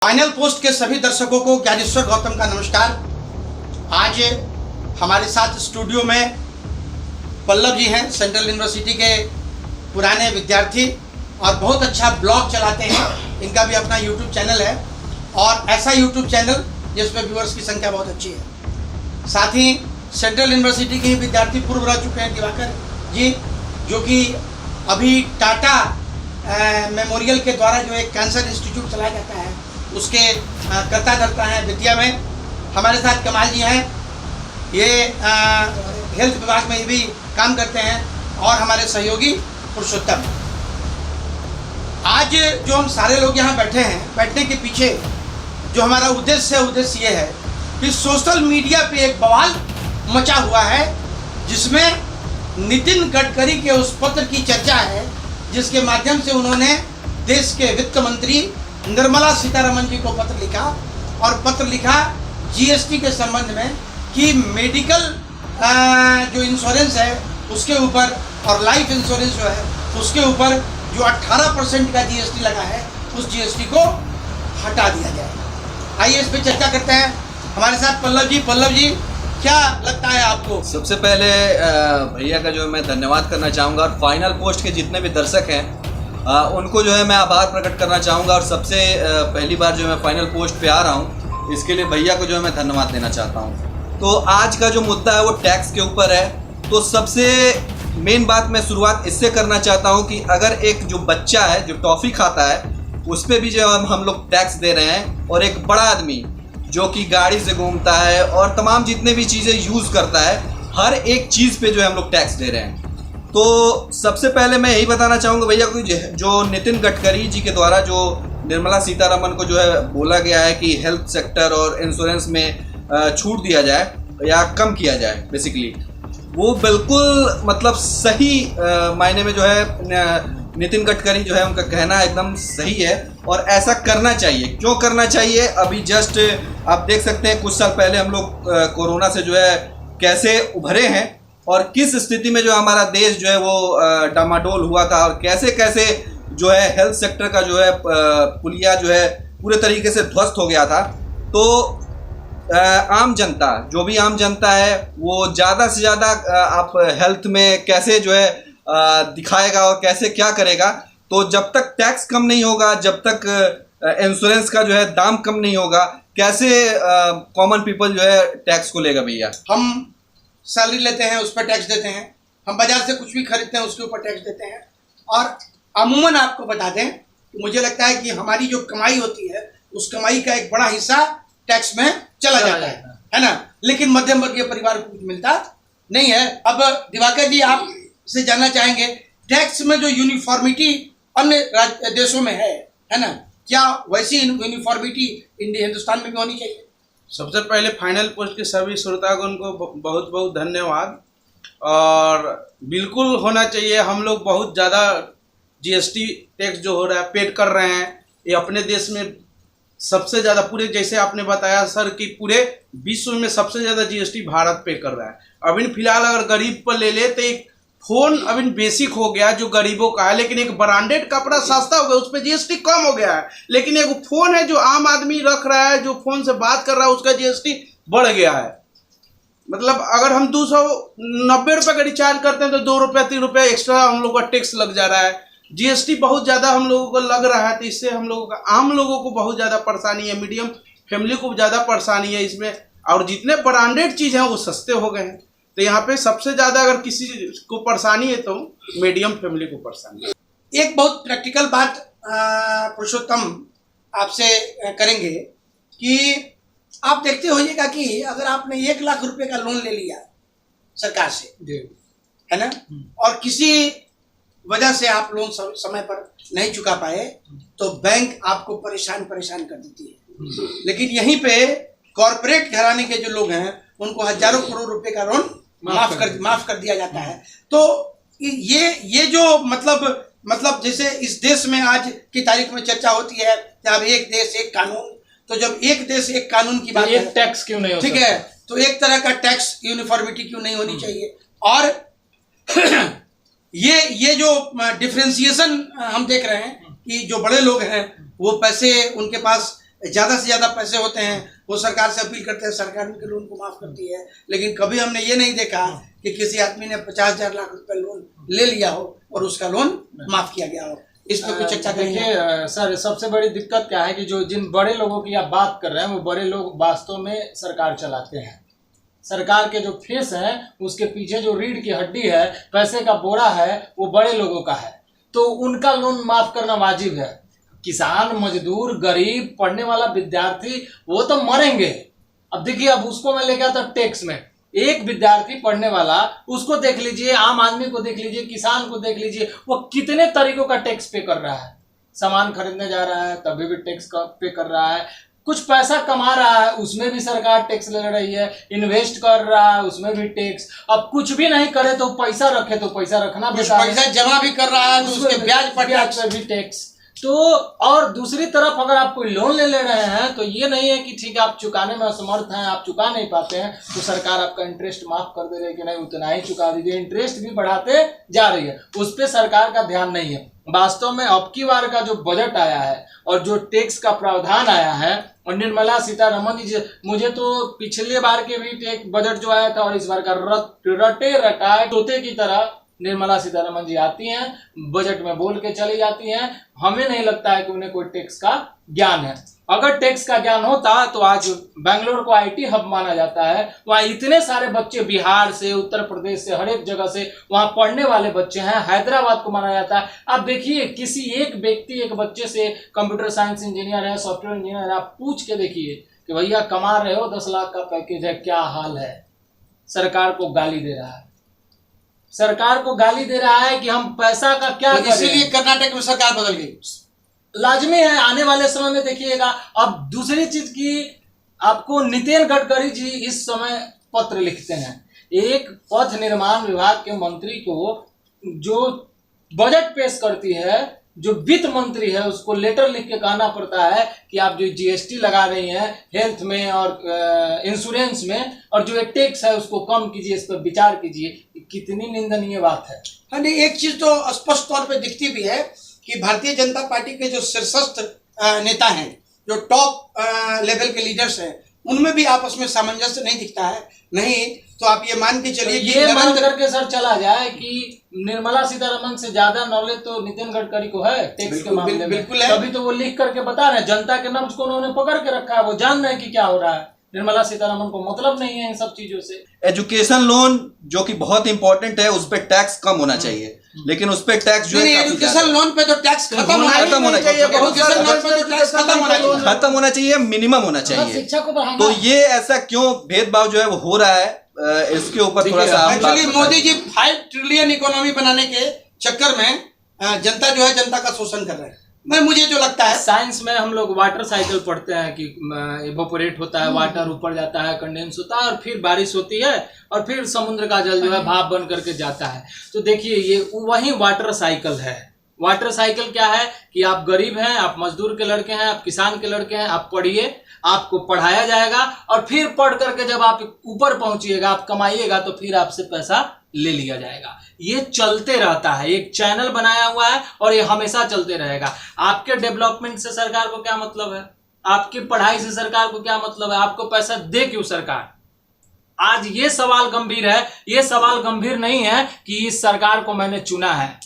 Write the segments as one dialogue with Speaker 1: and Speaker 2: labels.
Speaker 1: Final post के सभी दर्शकों को ज्ञानेश्वर गौतम का नमस्कार। आज हमारे साथ स्टूडियो में पल्लव जी हैं, सेंट्रल यूनिवर्सिटी के पुराने विद्यार्थी और बहुत अच्छा ब्लॉग चलाते हैं। इनका भी अपना यूट्यूब चैनल है और ऐसा यूट्यूब चैनल जिसमें व्यूअर्स की संख्या बहुत अच्छी है। साथ ही सेंट्रल यूनिवर्सिटी के ही विद्यार्थी पूर्व रह चुके हैं दिवाकर जी, जो कि अभी टाटा मेमोरियल के द्वारा जो एक कैंसर इंस्टीट्यूट चलाया जाता है उसके कर्ता धर्ता हैं विद्या में। हमारे साथ कमाल जी हैं, ये हेल्थ विभाग में भी काम करते हैं और हमारे सहयोगी पुरुषोत्तम। आज जो हम सारे लोग यहाँ बैठे हैं, बैठने के पीछे जो हमारा उद्देश्य ये है कि सोशल मीडिया पे एक बवाल मचा हुआ है जिसमें नितिन गडकरी के उस पत्र की चर्चा है जिसके माध्यम से उन्होंने देश के वित्त मंत्री निर्मला सीतारमण जी को पत्र लिखा और पत्र लिखा जीएसटी के संबंध में कि मेडिकल जो इंश्योरेंस है उसके ऊपर और लाइफ इंश्योरेंस जो है उसके ऊपर जो 18% का जीएसटी लगा है उस जीएसटी को हटा दिया जाए। आइए इस पर चर्चा करते हैं। हमारे साथ पल्लव जी क्या लगता है आपको?
Speaker 2: सबसे पहले भैया का जो मैं धन्यवाद करना चाहूँगा और फाइनल पोस्ट के जितने भी दर्शक हैं उनको जो है मैं आभार प्रकट करना चाहूँगा। और सबसे पहली बार जो मैं फाइनल पोस्ट पे आ रहा हूँ इसके लिए भैया को जो है मैं धन्यवाद देना चाहता हूँ। तो आज का जो मुद्दा है वो टैक्स के ऊपर है। तो सबसे मेन बात मैं शुरुआत इससे करना चाहता हूँ कि अगर एक जो बच्चा है जो टॉफ़ी खाता है उस पर भी जो हम लोग टैक्स दे रहे हैं और एक बड़ा आदमी जो कि गाड़ी से घूमता है और तमाम जितने भी चीज़ें यूज़ करता है हर एक चीज़ पे जो है हम लोग टैक्स दे रहे हैं। तो सबसे पहले मैं यही बताना चाहूँगा भैया को जो नितिन गडकरी जी के द्वारा जो निर्मला सीतारमण को जो है बोला गया है कि हेल्थ सेक्टर और इंश्योरेंस में छूट दिया जाए या कम किया जाए, बेसिकली वो बिल्कुल मतलब सही मायने में जो है नितिन गडकरी जो है उनका कहना एकदम सही है और ऐसा करना चाहिए। क्यों करना चाहिए? अभी जस्ट आप देख सकते हैं कुछ साल पहले हम लोग कोरोना से जो है कैसे उभरे हैं और किस स्थिति में जो हमारा देश जो है वो डामाडोल हुआ था और कैसे कैसे जो है हेल्थ सेक्टर का जो है पुलिया जो है पूरे तरीके से ध्वस्त हो गया था। तो आम जनता जो भी आम जनता है वो ज़्यादा से ज़्यादा आप हेल्थ में कैसे जो है दिखाएगा और कैसे क्या करेगा। तो जब तक टैक्स कम नहीं होगा, जब तक इंश्योरेंस का जो है दाम कम नहीं होगा, कैसे कॉमन पीपल जो है टैक्स को लेगा भैया?
Speaker 1: हम सैलरी लेते हैं उस पर टैक्स देते हैं, हम बाजार से कुछ भी खरीदते हैं उसके ऊपर टैक्स देते हैं और अमूमन आपको बता दें कि मुझे लगता है कि हमारी जो कमाई होती है उस कमाई का एक बड़ा हिस्सा टैक्स में चला जाता है ना। लेकिन मध्यम वर्गीय परिवार को कुछ मिलता नहीं है। अब दिवाकर जी आपसे जानना चाहेंगे टैक्स में जो यूनिफॉर्मिटी अन्य देशों में है ना, क्या वैसी यूनिफॉर्मिटी हिंदुस्तान में भी होनी चाहिए?
Speaker 3: सबसे पहले फाइनल पोस्ट के सभी श्रोतागण को बहुत बहुत धन्यवाद। और बिल्कुल होना चाहिए। हम लोग बहुत ज़्यादा जीएसटी टैक्स जो हो रहा है पेड कर रहे हैं। ये अपने देश में सबसे ज़्यादा पूरे, जैसे आपने बताया सर कि पूरे विश्व में सबसे ज़्यादा जीएसटी भारत पे कर रहा है। अभी फिलहाल अगर गरीब पर ले तो एक फ़ोन अभी बेसिक हो गया जो गरीबों का है, लेकिन एक ब्रांडेड कपड़ा सस्ता हो गया उस पर जीएसटी कम हो गया है। लेकिन एक फ़ोन है जो आम आदमी रख रहा है, जो फ़ोन से बात कर रहा है, उसका जीएसटी बढ़ गया है। मतलब अगर हम 290 रुपये का रिचार्ज करते हैं तो 2 रुपये 3 रुपये एक्स्ट्रा हम लोग का टैक्स लग जा रहा है। जीएसटी बहुत ज़्यादा हम लोगों को लग रहा है। तो इससे हम लोगों का आम लोगों को बहुत ज़्यादा परेशानी है, मीडियम फैमिली को ज़्यादा परेशानी है इसमें। और जितने ब्रांडेड चीज़ हैं वो सस्ते हो गए हैं। तो यहाँ पे सबसे ज़्यादा अगर किसी को परेशानी है तो मीडियम फैमिली को परेशानी है।
Speaker 1: एक बहुत प्रैक्टिकल बात पुरुषोत्तम आपसे करेंगे कि आप देखते होइएगा कि अगर आपने 1 लाख रुपए का लोन ले लिया सरकार से, है ना, और किसी वजह से आप लोन समय पर नहीं चुका पाए तो बैंक आपको परेशान कर देती है। लेकिन यहीं पे कॉरपोरेट घराने के जो लोग हैं उनको हजारों करोड़ रुपए का लोन माफ कर दिया जाता है। तो ये जो मतलब जैसे इस देश में आज की तारीख में चर्चा होती है कि अब एक देश एक कानून, तो जब एक देश एक कानून की बात
Speaker 4: एक टैक्स क्यों नहीं हो
Speaker 1: ठीक है, तो एक तरह का टैक्स यूनिफॉर्मिटी क्यों नहीं होनी चाहिए? और ये जो डिफरेंशिएशन हम देख रहे हैं कि जो बड़े लोग हैं वो पैसे उनके पास ज़्यादा से ज़्यादा पैसे होते हैं वो सरकार से अपील करते हैं, सरकार उनके लोन को माफ़ करती है। लेकिन कभी हमने ये नहीं देखा कि किसी आदमी ने 50,000 लाख रुपए लोन ले लिया हो और उसका लोन माफ़ किया गया हो। इस पर कुछ चर्चा करेंगे।
Speaker 4: देखिए सर, सबसे बड़ी दिक्कत क्या है कि जो जिन बड़े लोगों की आप बात कर रहे हैं वो बड़े लोग वास्तव में सरकार चलाते हैं। सरकार के जो फेस है उसके पीछे जो रीढ़ की हड्डी है, पैसे का बोरा है, वो बड़े लोगों का है, तो उनका लोन माफ करना वाजिब है। किसान, मजदूर, गरीब, पढ़ने वाला विद्यार्थी वो तो मरेंगे। अब देखिए, अब उसको मैं लेके आता टैक्स में, एक विद्यार्थी पढ़ने वाला उसको देख लीजिए, आम आदमी को देख लीजिए, किसान को देख लीजिए, वो कितने तरीकों का टैक्स पे कर रहा है। सामान खरीदने जा रहा है तभी भी टैक्स पे कर रहा है, कुछ पैसा कमा रहा है उसमें भी सरकार टैक्स ले रही है, इन्वेस्ट कर रहा है उसमें भी टैक्स। अब कुछ भी नहीं करे तो पैसा रखे तो पैसा रखना,
Speaker 1: कुछ पैसा जमा भी कर रहा है तो उसके ब्याज पर
Speaker 4: भी टैक्स। तो और दूसरी तरफ अगर आप कोई लोन ले रहे हैं तो ये नहीं है कि ठीक है आप चुकाने में असमर्थ हैं, आप चुका नहीं पाते हैं तो सरकार आपका इंटरेस्ट माफ कर दे रही है कि नहीं उतना ही चुका दीजिए, इंटरेस्ट भी बढ़ाते जा रही है, उस पर सरकार का ध्यान नहीं है। वास्तव में अब की बार का जो बजट आया है और जो टैक्स का प्रावधान आया है, और निर्मला सीतारमण जी, मुझे तो पिछले बार के भी एक बजट जो आया था और इस बार का रटे रटाए तोते की तरह निर्मला सीतारमण जी आती हैं, बजट में बोल के चली जाती हैं। हमें नहीं लगता है कि उन्हें कोई टैक्स का ज्ञान है। अगर टैक्स का ज्ञान होता तो आज बेंगलोर को आईटी हब माना जाता है, वहाँ इतने सारे बच्चे बिहार से, उत्तर प्रदेश से, हर एक जगह से वहाँ पढ़ने वाले बच्चे हैं। हैदराबाद को माना जाता है। आप देखिए, किसी एक व्यक्ति, एक बच्चे से कंप्यूटर साइंस इंजीनियर है, सॉफ्टवेयर इंजीनियर है, आप पूछ के देखिए कि भैया कमा रहे हो 10 लाख का पैकेज है, क्या हाल है। सरकार को गाली दे रहा है, सरकार को गाली दे रहा है कि हम पैसा का क्या करें।
Speaker 1: इसीलिए कर्नाटक में सरकार बदल गई।
Speaker 4: लाजमी है, आने वाले समय में देखिएगा। अब दूसरी चीज की आपको नितिन गडकरी जी इस समय पत्र लिखते हैं, एक पथ निर्माण विभाग के मंत्री को जो बजट पेश करती है, जो वित्त मंत्री है, उसको लेटर लिख के कहना पड़ता है कि आप जो जीएसटी लगा रही हैं हेल्थ में और इंश्योरेंस में, और जो टैक्स है उसको कम कीजिए, इस पर विचार कीजिए। कितनी निंदनीय बात है।
Speaker 1: हाँ नहीं, एक चीज तो स्पष्ट तौर पे दिखती भी है कि भारतीय जनता पार्टी के जो शीर्षस्थ नेता हैं, जो टॉप लेवल के लीडर्स हैं, उनमें भी आपस में सामंजस्य नहीं दिखता है। नहीं तो आप ये मान के चलिए कि
Speaker 4: ये मान करके सर चला जाए कि निर्मला सीतारमण से ज्यादा नॉलेज तो नितिन गडकरी को है टैक्स के मामले में।
Speaker 1: बिल्कुल है।
Speaker 4: तभी तो वो लिख करके बता रहे हैं, जनता के नब्ज को उन्होंने पकड़ के रखा है, वो जान रहे हैं कि क्या हो रहा है। निर्मला सीतारमण को मतलब नहीं है इन सब चीजों से।
Speaker 2: एजुकेशन लोन जो कि बहुत इंपॉर्टेंट है, उस पे टैक्स कम होना चाहिए, लेकिन उस पे टैक्स जो है
Speaker 1: एजुकेशन लोन पे तो टैक्स खत्म होना चाहिए। एजुकेशन लोन पे तो टैक्स
Speaker 2: खत्म होना चाहिए, मिनिमम होना चाहिए।
Speaker 4: शिक्षा को बढ़ाना।
Speaker 2: तो ये ऐसा क्यों भेदभाव जो है वो हो रहा है, इसके ऊपर थोड़ा सा
Speaker 1: actually Modi ji 5 trillion economy बनाने के चक्कर में जनता जो है, जनता का शोषण कर रहे हैं। मुझे जो लगता है,
Speaker 4: साइंस में हम लोग वाटर साइकिल पढ़ते हैं कि इवोपोरेट होता है, वाटर ऊपर जाता है, कंडेंस होता है, और फिर बारिश होती है और फिर समुद्र का जल जो है भाप बन करके जाता है। तो देखिए, ये वही वाटर साइकिल है। वाटर साइकिल क्या है कि आप गरीब हैं, आप मजदूर के लड़के हैं, आप किसान के लड़के हैं, आप पढ़िए, आपको पढ़ाया जाएगा, और फिर पढ़ करके जब आप ऊपर पहुंचिएगा, आप कमाइएगा, तो फिर आपसे पैसा ले लिया जाएगा। ये चलते रहता है, एक चैनल बनाया हुआ है और ये हमेशा चलते रहेगा। आपके डेवलपमेंट से सरकार को क्या मतलब है? आपकी पढ़ाई से सरकार को क्या मतलब है? आपको पैसा दे क्यों सरकार? आज ये सवाल गंभीर है। ये सवाल गंभीर नहीं है कि इस सरकार को मैंने चुना है।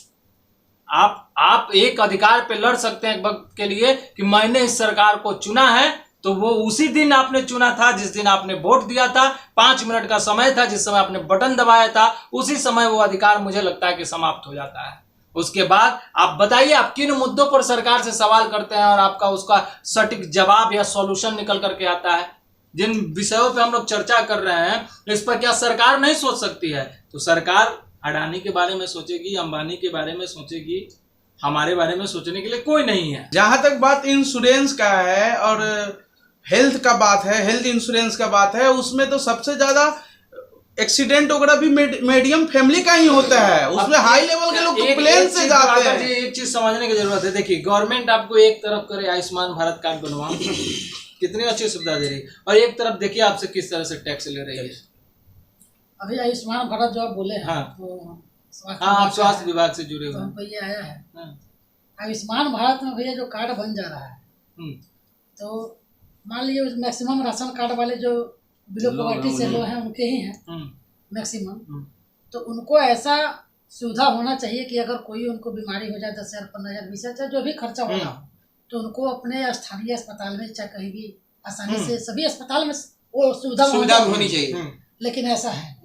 Speaker 4: आप एक अधिकार पे लड़ सकते हैं एक वक्त के लिए कि मैंने इस सरकार को चुना है, तो वो उसी दिन आपने चुना था जिस दिन आपने वोट दिया था। 5 मिनट का समय था जिस समय आपने बटन दबाया था, उसी समय वो अधिकार मुझे लगता है कि समाप्त हो जाता है। उसके बाद आप बताइए आप किन मुद्दों पर सरकार से सवाल करते हैं और आपका उसका सटीक जवाब या सॉल्यूशन निकल करके आता है। जिन विषयों पे हम लोग चर्चा कर रहे हैं, इस पर क्या सरकार नहीं सोच सकती है? तो सरकार अडानी के बारे में सोचेगी, अंबानी के बारे में सोचेगी, हमारे बारे में सोचने के लिए कोई नहीं है।
Speaker 3: जहां तक बात इंश्योरेंस का है और हेल्थ का बात है, हेल्थ इंश्योरेंस का बात है, उसमें तो सबसे ज्यादा एक्सीडेंट वगैरह भी मीडियम फैमिली का ही होता है। उसमें हाई लेवल के लोग तो प्लेन से जाते हैं।
Speaker 4: एक चीज समझने की जरूरत है। देखिए, गवर्नमेंट आपको एक तरफ करे आयुष्मान भारत कार्ड बनवाओ, कितनी अच्छी सुविधा दे रही है, और एक तरफ देखिए आपसे किस तरह से टैक्स ले रही है।
Speaker 5: अभी आयुष्मान भारत जो आप बोले हैं,
Speaker 4: हाँ।
Speaker 5: तो
Speaker 4: आप स्वास्थ्य विभाग से जुड़े हुए
Speaker 5: तो
Speaker 4: हैं।
Speaker 5: हमको ये आया है आयुष्मान भारत में भैया जो कार्ड बन जा रहा है, तो मान लीजिए मैक्सिमम राशन कार्ड वाले जो बिलो पॉवर्टी से लोग हैं उनके ही हैं
Speaker 4: हम्म,
Speaker 5: मैक्सिमम। तो उनको ऐसा सुविधा होना चाहिए कि अगर कोई उनको बीमारी हो जाए 10,000 15,000 20,000 चाहे जो भी खर्चा हो रहा हो तो उनको अपने स्थानीय अस्पताल में चाहे कहीं भी आसानी से सभी अस्पताल में वो सुविधा
Speaker 1: होनी चाहिए।
Speaker 5: लेकिन ऐसा है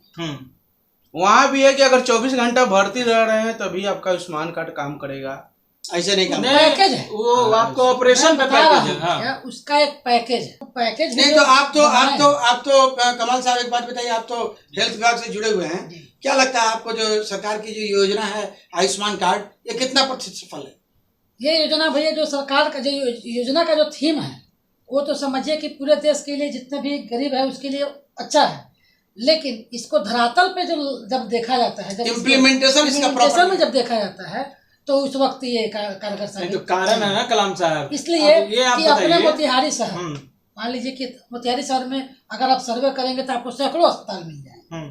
Speaker 3: वहाँ भी है कि अगर 24 घंटा भर्ती रह रहे हैं तभी आपका आयुष्मान कार्ड काम करेगा।
Speaker 1: ऐसे नहीं काम।
Speaker 5: पैकेज है
Speaker 4: वो आपको ऑपरेशन पे
Speaker 5: बता रहा
Speaker 4: पैकेज है।
Speaker 5: हूँ,
Speaker 4: हाँ।
Speaker 5: क्या उसका एक पैकेज है पैकेज
Speaker 1: नहीं तो आप तो कमाल साहब एक बात बताइए, आप तो हेल्थ विभाग से जुड़े हुए हैं, क्या लगता है आपको जो सरकार की जो योजना है आयुष्मान कार्ड, ये कितना प्रतिशत सफल है?
Speaker 5: ये योजना भैया जो सरकार का जो योजना का जो थीम है वो तो समझिए कि पूरे देश के लिए जितने भी गरीब है उसके लिए अच्छा है, लेकिन इसको धरातल पे जब देखा जाता है, जब इम्प्लीमेंटेशन में जब देखा जाता है तो उस वक्त ये कारगर साबित
Speaker 4: तो कारण है ना कलाम साहब,
Speaker 5: इसलिए
Speaker 4: ये आप
Speaker 5: कि अपने
Speaker 4: बताइए।
Speaker 5: मोतिहारी शहर, मान लीजिए कि मोतिहारी शहर में अगर आप सर्वे करेंगे तो आपको सैकड़ों अस्पताल मिल जाएंगे,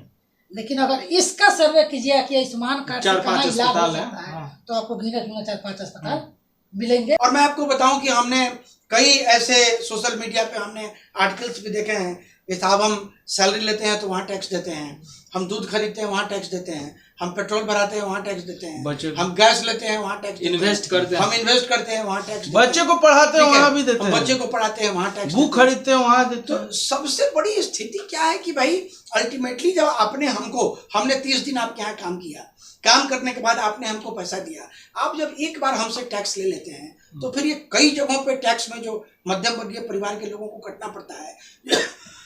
Speaker 5: लेकिन अगर इसका सर्वे कीजिए कि आयुष्मान कार्ड से कहाँ इलाज हो सकता है तो आपको गिने चुने 4-5 अस्पताल मिलेंगे।
Speaker 1: और मैं आपको बताऊं कि हमने कई ऐसे सोशल मीडिया पे हमने आर्टिकल्स भी देखे हैं कि साहब हम सैलरी लेते हैं तो वहाँ टैक्स देते हैं, हम दूध खरीदते हैं वहाँ टैक्स देते हैं, हम पेट्रोल भराते हैं वहाँ टैक्स देते हैं, हम गैस लेते हैं वहाँ टैक्स,
Speaker 4: इन्वेस्ट करते हैं,
Speaker 1: हम इन्वेस्ट करते हैं वहाँ टैक्स,
Speaker 3: बच्चे को पढ़ाते हैं वहाँ भी देते हैं,
Speaker 1: बच्चे को पढ़ाते हैं वहाँ टैक्स,
Speaker 3: बुक खरीदते हैं वहाँ देते हैं।
Speaker 1: तो सबसे बड़ी स्थिति क्या है कि भाई अल्टीमेटली जब हमने 30 दिन आपके यहाँ काम किया, काम करने के बाद आपने हमको पैसा दिया, आप जब एक बार हमसे टैक्स ले लेते हैं तो फिर ये कई जगहों पे टैक्स में जो मध्यम वर्गीय परिवार के लोगों को कटना पड़ता है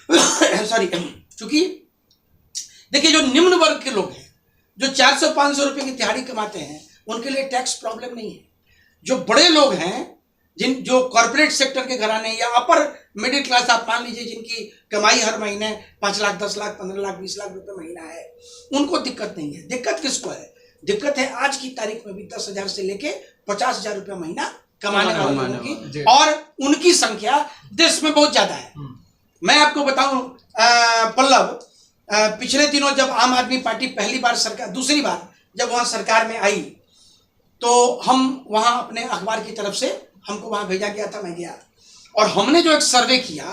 Speaker 1: सॉरी, क्योंकि देखिए जो निम्न वर्ग के लोग हैं जो 400-500 रुपए की दिहाड़ी कमाते हैं उनके लिए टैक्स प्रॉब्लम नहीं है। जो बड़े लोग हैं जो कॉर्पोरेट सेक्टर के घराने या अपर मिडिल क्लास आप मान लीजिए जिनकी कमाई हर महीने 5 लाख 10 लाख 15 लाख 20 लाख रुपए महीना है, उनको दिक्कत नहीं है। दिक्कत किसको है? दिक्कत है आज की तारीख में भी 10,000 से लेके 50,000 रुपया महीना कमाने वाले लोगों की, और उनकी संख्या देश में बहुत ज्यादा है। मैं आपको बताऊं पल्लव, पिछले दिनों जब आम आदमी पार्टी दूसरी बार जब वहां सरकार में आई तो हम वहां अपने अखबार की तरफ से हमको वहां भेजा गया था, मैं गया और हमने जो एक सर्वे किया,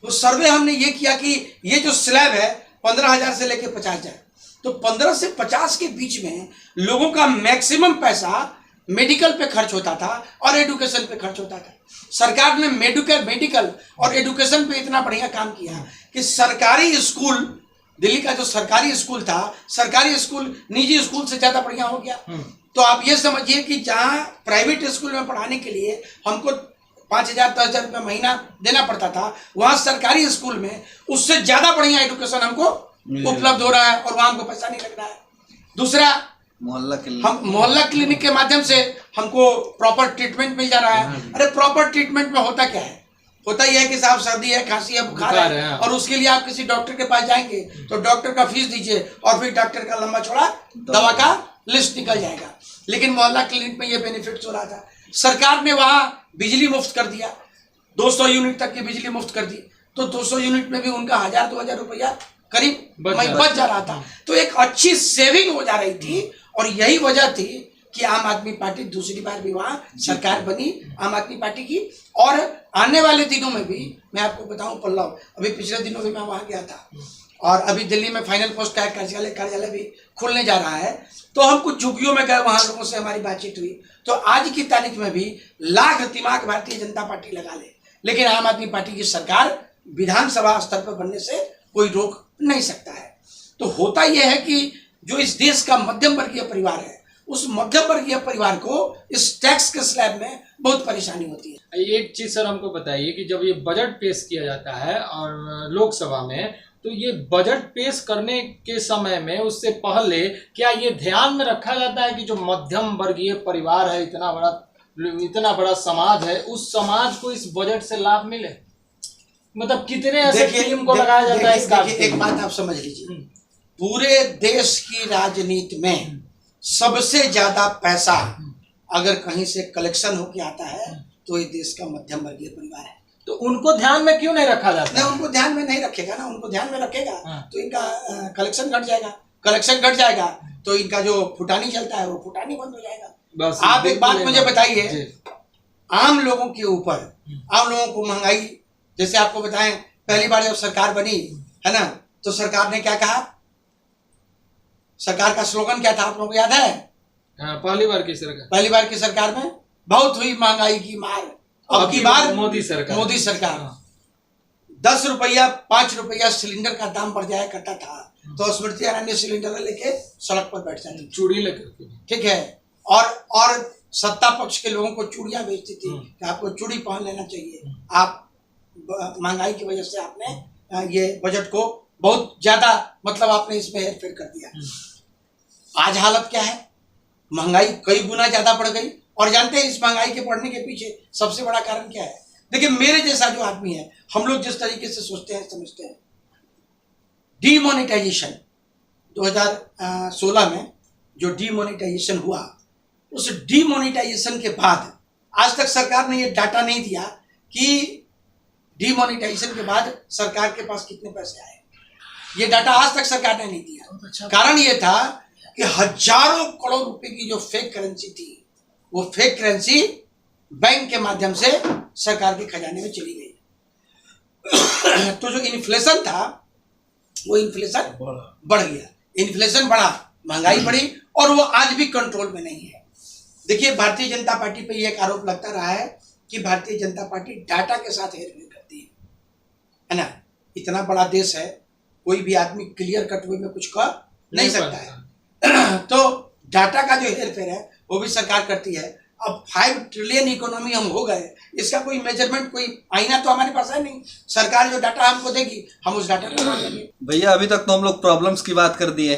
Speaker 1: वो सर्वे हमने ये किया कि ये जो स्लैब है 15,000 से लेके 50,000, तो 15 से 50 के बीच में लोगों का मैक्सिमम पैसा मेडिकल पे खर्च होता था और एडुकेशन पे खर्च होता था। सरकार ने मेडिकल और एडुकेशन पे इतना बढ़िया काम किया कि सरकारी स्कूल, दिल्ली का जो सरकारी स्कूल था, सरकारी स्कूल निजी स्कूल से ज्यादा बढ़िया हो गया। तो आप ये समझिए कि जहाँ प्राइवेट स्कूल में पढ़ाने के लिए हमको 5,000 10,000 रुपये महीना देना पड़ता था, वहाँ सरकारी स्कूल में उससे ज्यादा बढ़िया एडुकेशन हमको उपलब्ध हो रहा है और वहाँ हमको पैसा नहीं लग रहा है। दूसरा, मोहल्ला क्लिनिक के माध्यम से हमको प्रॉपर ट्रीटमेंट मिल जा रहा है। अरे प्रॉपर ट्रीटमेंट में होता क्या है? होता यह है कि साहब सर्दी है, खांसी है, बुखार है, और उसके लिए आप किसी डॉक्टर के पास जाएंगे तो डॉक्टर का फीस दीजिए और फिर डॉक्टर का लंबा चौड़ा दवा का लिस्ट निकल जाएगा। लेकिन मोहल्ला क्लिनिक में ये बेनिफिट हो रहा था। सरकार ने वहाँ बिजली मुफ्त कर दिया, 200 यूनिट तक की बिजली मुफ्त कर दी, तो 200 यूनिट में भी उनका 1,000-2,000 रुपया करीब बच जा रहा था। तो एक अच्छी सेविंग हो जा रही थी और यही वजह थी कि आम आदमी पार्टी दूसरी बार भी वहाँ सरकार बनी आम आदमी पार्टी की। और आने वाले दिनों में भी मैं आपको बताऊं पल्लव, अभी पिछले दिनों भी मैं वहाँ गया था और अभी दिल्ली में फाइनल पोस्ट का कार्यालय भी खुलने जा रहा है, तो हम कुछ झुग्गियों में गए, वहाँ लोगों से हमारी बातचीत हुई। तो आज की तारीख में भी लाख दिमाग भारतीय जनता पार्टी लगा ले, लेकिन आम आदमी पार्टी की सरकार विधानसभा स्तर पर बनने से कोई रोक नहीं सकता है। तो होता यह है कि जो इस देश का मध्यम वर्गीय परिवार है, उस मध्यम वर्गीय परिवार को इस टैक्स के स्लैब में बहुत परेशानी होती है।
Speaker 4: एक चीज सर हमको बताइए कि जब ये बजट पेश किया जाता है और लोकसभा में, तो ये बजट पेश करने के समय में उससे पहले क्या ये ध्यान में रखा जाता है कि जो मध्यम वर्गीय परिवार है, इतना बड़ा समाज है, उस समाज को इस बजट से लाभ मिले? मतलब कितने ऐसे स्कीम को लगाया जाता है इसका?
Speaker 1: एक बात आप समझ लीजिए, पूरे देश की राजनीति में सबसे ज्यादा पैसा अगर कहीं से कलेक्शन होके आता है तो ये देश का मध्यम वर्गीय परिवार है।
Speaker 4: तो उनको ध्यान में क्यों नहीं रखा जाता?
Speaker 1: नहीं, उनको ध्यान में नहीं रखेगा ना, उनको ध्यान में रखेगा तो इनका कलेक्शन घट जाएगा, कलेक्शन घट जाएगा तो इनका जो फुटानी चलता है वो फुटानी बंद हो जाएगा। आप एक बात मुझे बताइए, आम लोगों के ऊपर, आम लोगों को महंगाई जैसे आपको बताएं, पहली बार जब सरकार बनी है ना, तो सरकार ने क्या कहा, सरकार का स्लोगन क्या था आप लोगों को याद है?
Speaker 4: पहली बार की सरकार में बहुत हुई महंगाई की मार, अब की बार मोदी सरकार। 10 रुपया 5 रुपया सिलेंडर का दाम बढ़ जाया करता था, तो स्मृति ईरानी सिलेंडर लेके सड़क पर बैठ जाती, चूड़ी लेकर,
Speaker 1: ठीक है, और सत्ता पक्ष के लोगों को चूड़ियां बेचती थी कि आपको चूड़ी पहन लेना चाहिए, आप महंगाई की वजह से आपने ये बजट को बहुत ज्यादा मतलब आपने इसमें हेरफेर कर दिया। आज हालत क्या है, महंगाई कई गुना ज्यादा बढ़ गई। और जानते हैं इस महंगाई के बढ़ने के पीछे सबसे बड़ा कारण क्या है? देखिए, मेरे जैसा जो आदमी है, हम लोग जिस तरीके से सोचते हैं समझते हैं, डीमोनेटाइजेशन 2016 में जो डीमोनेटाइजेशन हुआ, उस डीमोनेटाइजेशन के बाद आज तक सरकार ने ये डाटा नहीं दिया कि डीमोनेटाइजेशन के बाद सरकार के पास कितने पैसे आए। ये डाटा आज तक सरकार ने नहीं दिया। कारण ये था कि हजारों करोड़ रुपए की जो फेक करेंसी थी, वो फेक करेंसी बैंक के माध्यम से सरकार के खजाने में चली गई। तो जो इन्फ्लेशन था वो इन्फ्लेशन बढ़ गया, इन्फ्लेशन बढ़ा, महंगाई बढ़ी, और वो आज भी कंट्रोल में नहीं है। देखिए, भारतीय जनता पार्टी पे ये एक आरोप लगता रहा है कि भारतीय जनता पार्टी डाटा के साथ हेरफेर करती है ना। इतना बड़ा देश है, कोई भी आदमी क्लियर कट वे में कुछ कह नहीं सकता है। तो डाटा का जो हेरफेर है वो भी सरकार करती है। अब 5 ट्रिलियन इकोनॉमी हम हो गए, इसका कोई मेजरमेंट, कोई आईना तो हमारे पास है नहीं। सरकार जो डाटा हमको देगी हम उस डाटा को मान लेंगे।
Speaker 2: भैया, अभी तक तो हम लोग प्रॉब्लम्स की बात कर दिए,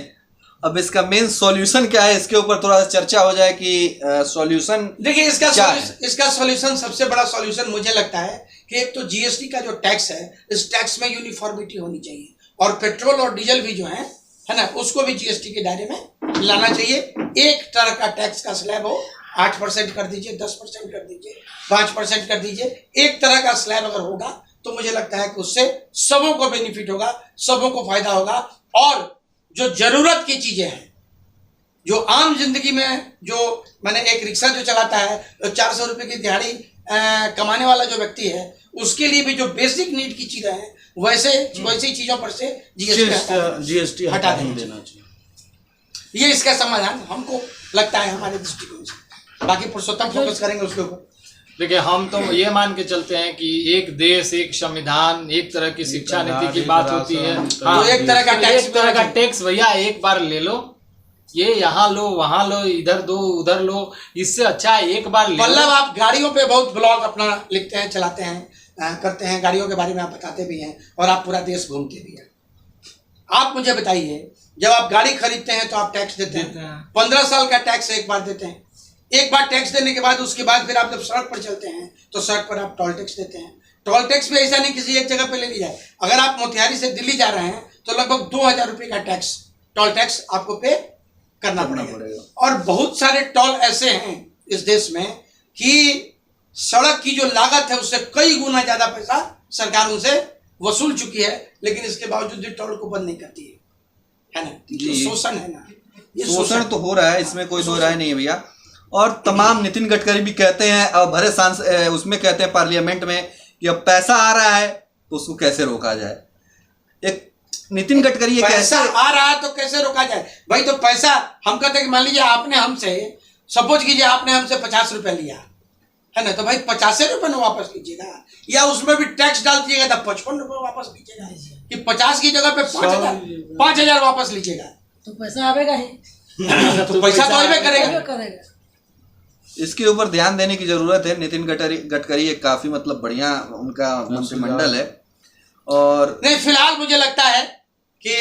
Speaker 2: अब इसका मेन सॉल्यूशन क्या है, इसके ऊपर थोड़ा सा चर्चा हो जाए कि सॉल्यूशन
Speaker 1: देखिए, इसका सॉल्यूशन, सबसे बड़ा सॉल्यूशन मुझे लगता है कि एक तो जीएसटी का जो टैक्स है, इस टैक्स में यूनिफॉर्मिटी होनी चाहिए, और पेट्रोल और डीजल भी जो है ना, उसको भी जीएसटी के दायरे में लाना चाहिए। एक तरह का टैक्स का स्लैब हो, 8% कर दीजिए, 10% कर दीजिए, 5% कर दीजिए, एक तरह का स्लैब अगर होगा तो मुझे लगता है कि उससे सबों को बेनिफिट होगा, सबों को फायदा होगा। और जो जरूरत की चीजें हैं, जो आम जिंदगी में, जो मैंने एक रिक्शा जो चलाता है, 400 रुपये की दिहाड़ी कमाने वाला जो व्यक्ति है, उसके लिए भी जो बेसिक नीड की चीजें हैं, वैसी चीजों पर से जीएसटी हटा देना चाहिए। ये इसका समाधान हमको लगता है हमारे दृष्टिकोण से। बाकी पुरुषोत्तम फोकस करेंगे उसके ऊपर।
Speaker 4: देखिए, हम तो ये मान के चलते हैं कि एक देश, एक संविधान, एक तरह की शिक्षा नीति की बात होती है।
Speaker 1: तो एक तरह का
Speaker 4: टैक्स भैया एक बार ले लो, ये यहाँ लो, वहाँ लो, इधर दो, उधर लो, इससे अच्छा है एक बार ले लो।
Speaker 1: मतलब आप गाड़ियों पे बहुत ब्लॉग अपना लिखते हैं, चलाते हैं, करते हैं, गाड़ियों के बारे में आप बताते भी हैं, और आप पूरा देश घूमते भी हैं। आप मुझे बताइए, जब आप गाड़ी खरीदते हैं तो आप टैक्स देते हैं, 15 साल का टैक्स एक बार देते हैं। एक बार टैक्स देने के बाद उसके बाद फिर आप जब सड़क पर चलते हैं तो सड़क पर आप टोल टैक्स देते हैं। टोल टैक्स भी ऐसा नहीं किसी एक जगह पे ले लिया है। अगर आप मोतिहारी से दिल्ली जा रहे हैं तो लगभग 2000 रुपये का टैक्स, टोल टैक्स आपको पे करना पड़ेगा। और बहुत सारे टोल ऐसे हैं इस देश में कि सड़क की जो लागत है उससे कई गुना ज्यादा पैसा सरकार उनसे वसूल चुकी है, लेकिन इसके बावजूद भी टोल को बंद नहीं करती है ना। तो शोषण है ना, ये
Speaker 2: शोषण तो हो रहा है, इसमें कोई दो राय नहीं है भैया। और तमाम नितिन गडकरी भी कहते हैं, और भरे सांसद उसमें कहते हैं पार्लियामेंट में कि अब पैसा आ रहा है तो उसको कैसे रोका जाए। एक नितिन गडकरी
Speaker 1: पैसा आ रहा है तो कैसे रोका जाए भाई? तो पैसा हम कहते हैं कि मान लीजिए आपने हमसे, सपोज कीजिए आपने हमसे 50 रुपए लिया है ना, तो भाई 50 रुपए ना वापस कीजिएगा, या उसमें भी टैक्स डाल दीजिएगा तो 55 रुपए वापस कीजिएगा, कि 50 की जगह पे 5000 वापस लीजिएगा,
Speaker 5: तो पैसा आवेगा ही।
Speaker 1: तो पैसा तो आवे करेगा।
Speaker 2: इसके ऊपर ध्यान देने की जरूरत है। नितिन गडकरी एक काफी मतलब बढ़िया उनका मंत्रिमंडल है। और
Speaker 1: नहीं, फिलहाल मुझे लगता है कि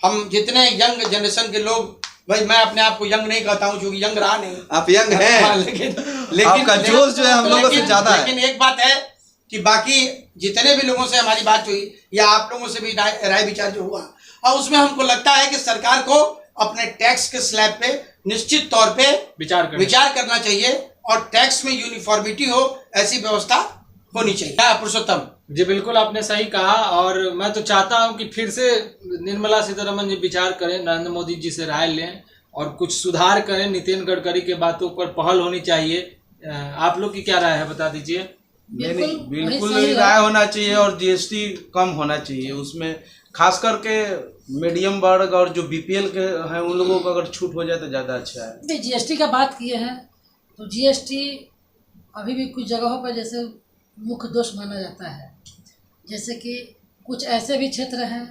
Speaker 1: हम जितने यंग जनरेशन के लोग, भाई मैं अपने आप को यंग नहीं कहता हूँ क्योंकि यंग रहा नहीं,
Speaker 2: आप यंग हैं, लेकिन आपका जोश जो है हम लोगों से ज्यादा है।
Speaker 1: लेकिन एक बात है कि बाकी जितने भी लोगों से हमारी बात हुई या आप लोगों से भी राय विचार जो हुआ, और उसमें हमको लगता है कि सरकार को अपने टैक्स के स्लैब पे निश्चित तौर पे विचार करना चाहिए, और टैक्स में यूनिफॉर्मिटी हो, ऐसी व्यवस्था होनी चाहिए। पुरुषोत्तम
Speaker 4: जी, बिल्कुल आपने सही कहा। और मैं तो चाहता हूं कि फिर से निर्मला सीतारमण जी विचार करें, नरेंद्र मोदी जी से राय लें और कुछ सुधार करें। नितिन गडकरी के बातों पर पहल होनी चाहिए। आप लोग की क्या राय है, बता दीजिए।
Speaker 3: नहीं,
Speaker 5: वही
Speaker 3: बिल्कुल
Speaker 5: सही है।
Speaker 3: राय होना चाहिए और जीएसटी कम होना चाहिए उसमें, खास करके मीडियम वर्ग और जो बीपीएल के हैं उन लोगों को अगर छूट हो जाए तो ज़्यादा अच्छा है।
Speaker 5: नहीं, जीएसटी का बात किए हैं तो जीएसटी अभी भी कुछ जगहों पर जैसे मुख्य दोष माना जाता है, जैसे कि कुछ ऐसे भी क्षेत्र हैं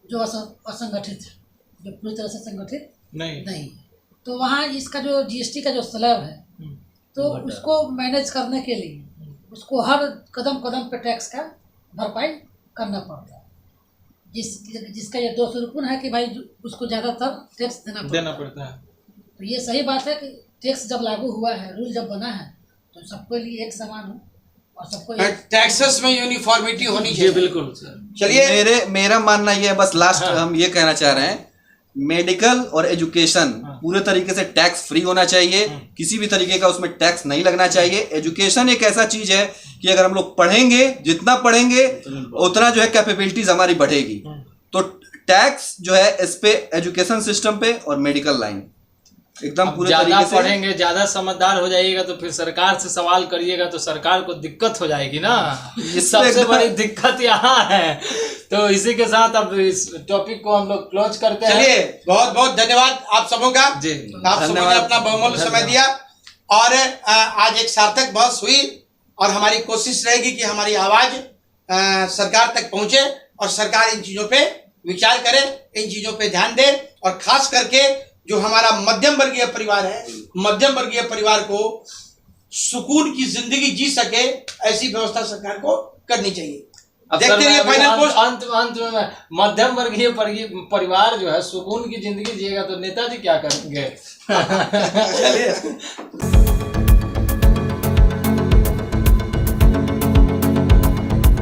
Speaker 5: जो असंगठित है, जो पूरी तरह से संगठित
Speaker 4: नहीं
Speaker 5: नहीं है, तो वहाँ इसका जो जीएसटी का जो स्लैब है तो उसको मैनेज करने के लिए उसको हर कदम कदम पे टैक्स का भरपाई करना पड़ता है, जिसका ये 200 रुपये है कि भाई उसको ज़्यादातर टैक्स देना पड़ता है। तो ये सही बात है कि टैक्स जब लागू हुआ है, रूल जब बना है तो सबके लिए एक समान हो और सबको
Speaker 1: टैक्सेस में यूनिफॉर्मिटी होनी
Speaker 4: जी
Speaker 1: चाहिए।
Speaker 4: बिल्कुल सर।
Speaker 1: चलिए,
Speaker 2: मेरा मानना ये है, बस लास्ट हम ये कहना चाह रहे हैं, मेडिकल और एजुकेशन पूरे तरीके से टैक्स फ्री होना चाहिए, किसी भी तरीके का उसमें टैक्स नहीं लगना चाहिए। एजुकेशन एक ऐसा चीज है कि अगर हम लोग पढ़ेंगे, जितना पढ़ेंगे उतना जो है कैपेबिलिटीज हमारी बढ़ेगी। तो टैक्स जो है इस पे एजुकेशन सिस्टम पे और मेडिकल लाइन एकदम पूरे
Speaker 4: ज्यादा
Speaker 2: तरीके से
Speaker 4: पढ़ेंगे, ज्यादा समझदार हो जाइएगा तो फिर सरकार से सवाल करिएगा तो सरकार को दिक्कत हो जाएगी ना। सबसे बड़ी दिक्कत यहाँ है। तो इसी के साथ अब इस टॉपिक को हम लोग क्लोज करते हैं।
Speaker 1: चलिए, बहुत बहुत धन्यवाद आप सबों का।
Speaker 4: जी
Speaker 1: आप सबों ने अपना बहुमूल्य समय दिया और आज एक सार्थक बहस हुई और हमारी कोशिश रहेगी कि हमारी आवाज सरकार तक पहुंचे और सरकार इन चीजों पे विचार करे, इन चीजों पे ध्यान दे और खास करके जो हमारा मध्यम वर्गीय परिवार है, मध्यम वर्गीय परिवार को सुकून की जिंदगी जी सके ऐसी व्यवस्था सरकार को करनी चाहिए। देखते रहिए फाइनल पोस्ट।
Speaker 4: अंत में मध्यम वर्गीय परिवार जो है सुकून की जिंदगी जिएगा तो नेताजी क्या करेंगे।
Speaker 1: चलिए।